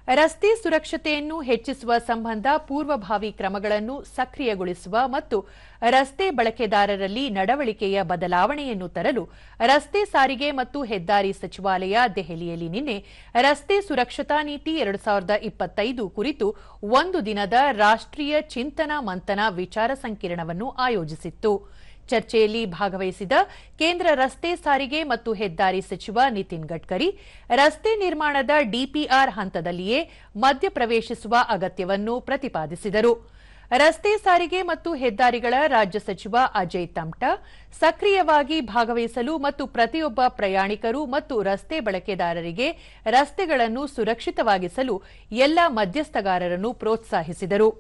ರಸ್ತೆ ಸುರಕ್ಷತೆಯನ್ನು ಹೆಚ್ಚಿಸುವ ಸಂಬಂಧ ಪೂರ್ವಭಾವಿ ಕ್ರಮಗಳನ್ನು ಸಕ್ರಿಯಗೊಳಿಸುವ ಮತ್ತು ರಸ್ತೆ ಬಳಕೆದಾರರಲ್ಲಿ ನಡವಳಿಕೆಯ ಬದಲಾವಣೆಯನ್ನು ತರಲು ರಸ್ತೆ ಸಾರಿಗೆ ಮತ್ತು ಹೆದ್ದಾರಿ ಸಚಿವಾಲಯ ದೆಹಲಿಯಲ್ಲಿ ನಿನ್ನೆ ರಸ್ತೆ ಸುರಕ್ಷತಾ ನೀತಿ 2025 ಕುರಿತು ಒಂದು ದಿನದ ರಾಷ್ಟ್ರೀಯ ಚಿಂತನ ಮಂಥನ ವಿಚಾರ ಸಂಕಿರಣವನ್ನು ಆಯೋಜಿಸಿತ್ತು. ಚರ್ಚೆಯಲ್ಲಿ ಭಾಗವಹಿಸಿದ ಕೇಂದ್ರ ರಸ್ತೆ ಸಾರಿಗೆ ಮತ್ತು ಹೆದ್ದಾರಿ ಸಚಿವ ನಿತಿನ್ ಗಡ್ಕರಿ ರಸ್ತೆ ನಿರ್ಮಾಣದ ಡಿಪಿಆರ್ ಹಂತದಲ್ಲಿಯೇ ಮಧ್ಯಪ್ರವೇಶಿಸುವ ಅಗತ್ಯವನ್ನು ಪ್ರತಿಪಾದಿಸಿದರು. ರಸ್ತೆ ಸಾರಿಗೆ ಮತ್ತು ಹೆದ್ದಾರಿಗಳ ರಾಜ್ಯ ಸಚಿವ ಅಜಯ್ ತಮ್ಟಾ ಸಕ್ರಿಯವಾಗಿ ಭಾಗವಹಿಸಲು ಮತ್ತು ಪ್ರತಿಯೊಬ್ಬ ಪ್ರಯಾಣಿಕರು ಮತ್ತು ರಸ್ತೆ ಬಳಕೆದಾರರಿಗೆ ರಸ್ತೆಗಳನ್ನು ಸುರಕ್ಷಿತವಾಗಿಸಲು ಎಲ್ಲ ಮಧ್ಯಸ್ಥಗಾರರನ್ನು ಪ್ರೋತ್ಸಾಹಿಸಿದರು.